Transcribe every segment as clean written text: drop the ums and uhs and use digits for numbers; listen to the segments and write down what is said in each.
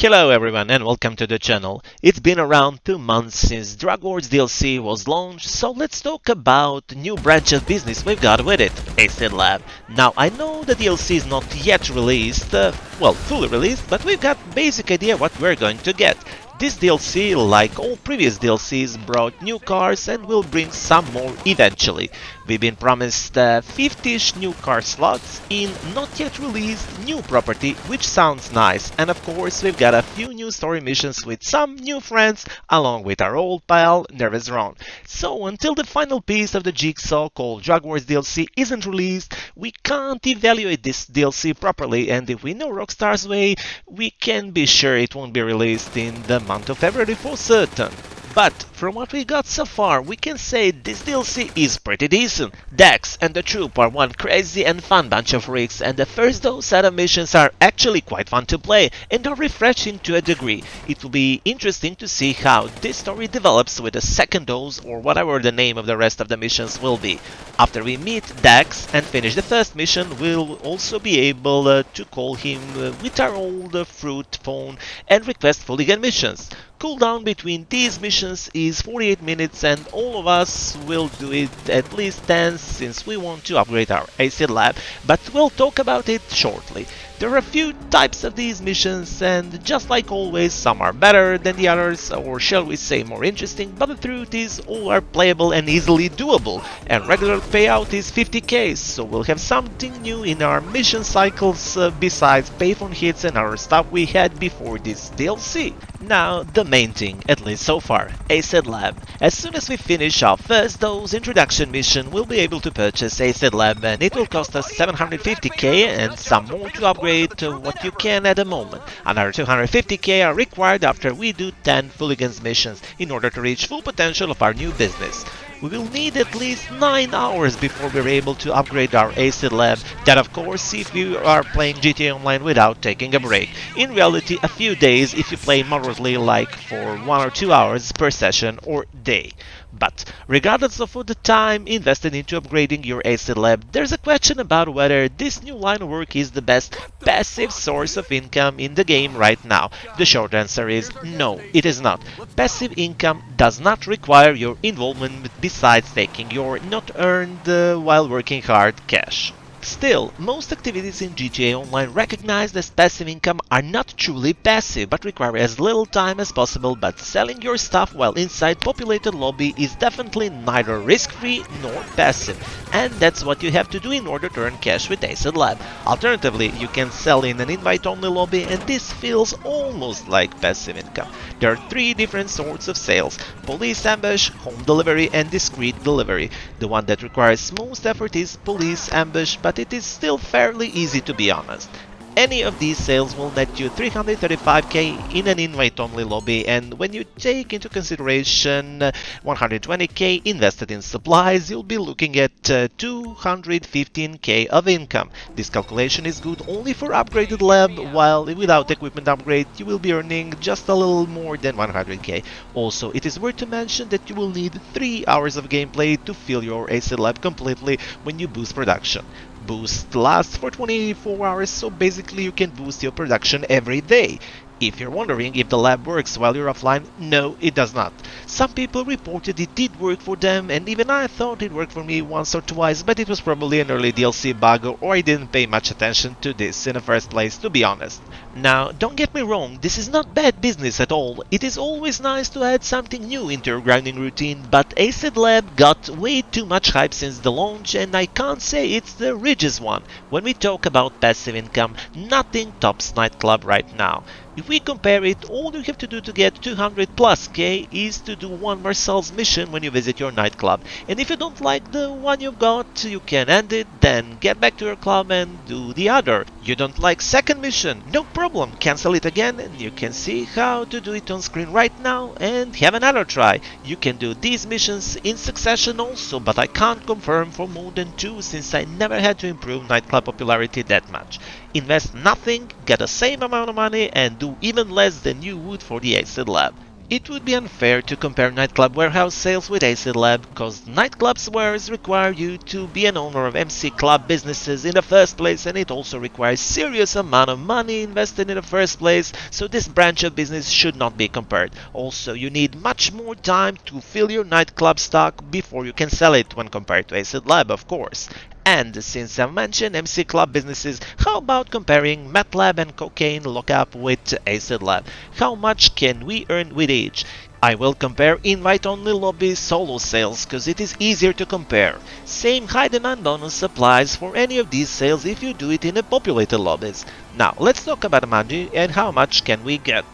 Hello everyone and welcome to the channel. It's been around 2 months since Drug Wars DLC was launched, so let's talk about the new branch of business we've got with it, Acid Lab. Now I know the DLC is not yet released, fully released, but we've got basic idea what we're going to get. This DLC, like all previous DLCs, brought new cars and will bring some more eventually. We've been promised 50-ish new car slots in not yet released new property, which sounds nice, and of course we've got a few new story missions with some new friends along with our old pal Nervous Ron. So until the final piece of the jigsaw called Drug Wars DLC isn't released, we can't evaluate this DLC properly, and if we know Rockstar's way, we can be sure it won't be released in the month of February for certain. But from what we got so far, we can say this DLC is pretty decent. Dex and the Troop are one crazy and fun bunch of freaks, and the first dose set of missions are actually quite fun to play and are refreshing to a degree. It will be interesting to see how this story develops with the second dose or whatever the name of the rest of the missions will be. After we meet Dex and finish the first mission, we'll also be able to call him with our old fruit phone and request Fooligan missions. Cooldown between these missions is 48 minutes and all of us will do it at least 10 since we want to upgrade our Acid Lab, but we'll talk about it shortly. There are a few types of these missions and just like always some are better than the others, or shall we say more interesting, but the truth is all are playable and easily doable, and regular payout is 50k, so we'll have something new in our mission cycles besides payphone hits and other stuff we had before this DLC. Now the main thing, at least so far, Acid Lab. As soon as we finish our first dose introduction mission, we'll be able to purchase Acid Lab and it will cost us 750k and some more to upgrade to what you can at the moment. Another 250k are required after we do 10 Fooligans missions in order to reach full potential of our new business. We will need at least 9 hours before we're able to upgrade our Acid Lab, that of course if you are playing GTA Online without taking a break. In reality a few days if you play moderately, like for 1 or 2 hours per session or day. But regardless of the time invested into upgrading your Acid Lab, there's a question about whether this new line of work is the best passive source of income in the game right now. The short answer is no, it is not. Passive income does not require your involvement besides taking your not earned while working hard cash. Still, most activities in GTA Online recognized as passive income are not truly passive, but require as little time as possible, but selling your stuff while inside populated lobby is definitely neither risk-free nor passive, and that's what you have to do in order to earn cash with Acid Lab. Alternatively, you can sell in an invite-only lobby and this feels almost like passive income. There are 3 different sorts of sales: police ambush, home delivery and discreet delivery. The one that requires most effort is police ambush, but it is still fairly easy to be honest. Any of these sales will net you 335k in an invite-only lobby, and when you take into consideration 120k invested in supplies, you'll be looking at 215k of income. This calculation is good only for upgraded lab, while without equipment upgrade you will be earning just a little more than 100k. Also, it is worth to mention that you will need 3 hours of gameplay to fill your Acid Lab completely when you boost production. Boost lasts for 24 hours, so basically you can boost your production every day. If you're wondering if the lab works while you're offline, no, it does not. Some people reported it did work for them, and even I thought it worked for me once or twice, but it was probably an early DLC bug, or I didn't pay much attention to this in the first place, to be honest. Now, don't get me wrong, this is not bad business at all. It is always nice to add something new into your grinding routine, but Acid Lab got way too much hype since the launch, and I can't say it's the richest one. When we talk about passive income, nothing tops Nightclub right now. If we compare it, all you have to do to get 200 plus k is to do one Marcel's mission when you visit your nightclub. And if you don't like the one you've got, you can end it, then get back to your club and do the other. You don't like second mission? No problem, cancel it again and you can see how to do it on screen right now and have another try. You can do these missions in succession also, but I can't confirm for more than 2 since I never had to improve nightclub popularity that much. Invest nothing, get the same amount of money and do even less than you would for the Acid Lab. It would be unfair to compare Nightclub Warehouse sales with Acid Lab, cause Nightclub wares require you to be an owner of MC Club businesses in the first place, and it also requires serious amount of money invested in the first place, so this branch of business should not be compared. Also, you need much more time to fill your nightclub stock before you can sell it when compared to Acid Lab, of course. And since I mentioned MC Club businesses, how about comparing MATLAB and Cocaine Lookup with Acid Lab? How much can we earn with each? I will compare invite-only lobby solo sales cause it is easier to compare. Same high demand bonus applies for any of these sales if you do it in a populated lobbies. Now let's talk about money and how much can we get.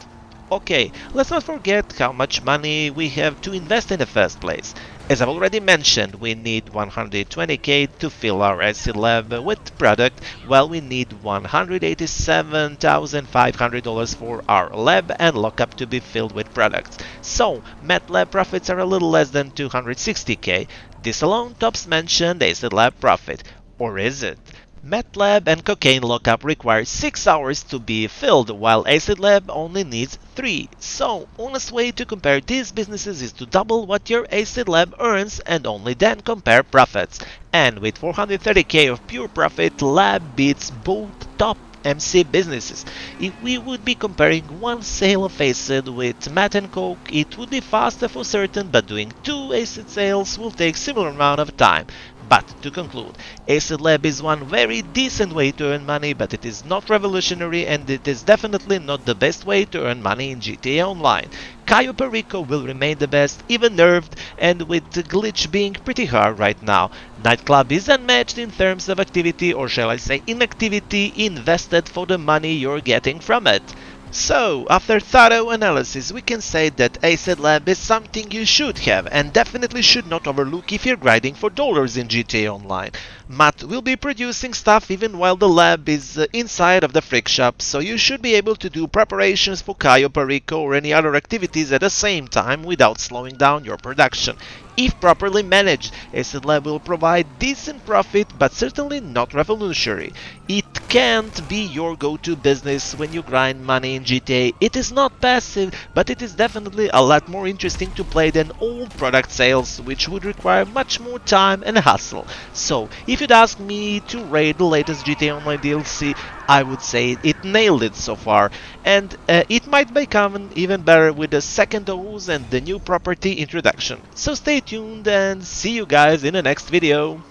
Okay, let's not forget how much money we have to invest in the first place. As I've already mentioned, we need 120k to fill our Acid Lab with product, while we need $187,500 for our lab and lockup to be filled with products. So, MATLAB profits are a little less than 260k. This alone tops mentioned Acid Lab profit. Or is it? MATLAB and Cocaine Lookup require 6 hours to be filled, while Acid Lab only needs 3. So, honest way to compare these businesses is to double what your Acid Lab earns and only then compare profits. And with 430k of pure profit, Lab beats both top MC businesses. If we would be comparing one sale of Acid with Mat and Coke, it would be faster for certain, but doing 2 Acid sales will take similar amount of time. But to conclude, Acid Lab is one very decent way to earn money, but it is not revolutionary and it is definitely not the best way to earn money in GTA Online. Cayo Perico will remain the best, even nerfed, and with the glitch being pretty hard right now. Nightclub is unmatched in terms of activity, or shall I say inactivity, invested for the money you're getting from it. So, after thorough analysis, we can say that Acid Lab is something you should have and definitely should not overlook if you're grinding for dollars in GTA Online. Matt will be producing stuff even while the lab is inside of the Freak Shop, so you should be able to do preparations for Cayo Perico or any other activities at the same time without slowing down your production. If properly managed, Acid Lab will provide decent profit, but certainly not revolutionary. It can't be your go-to business when you grind money in GTA. It is not passive, but it is definitely a lot more interesting to play than old product sales, which would require much more time and hassle. So, if you'd ask me to rate the latest GTA Online DLC, I would say it nailed it so far, and it might become even better with the second dose and the new property introduction. So stay tuned and see you guys in the next video.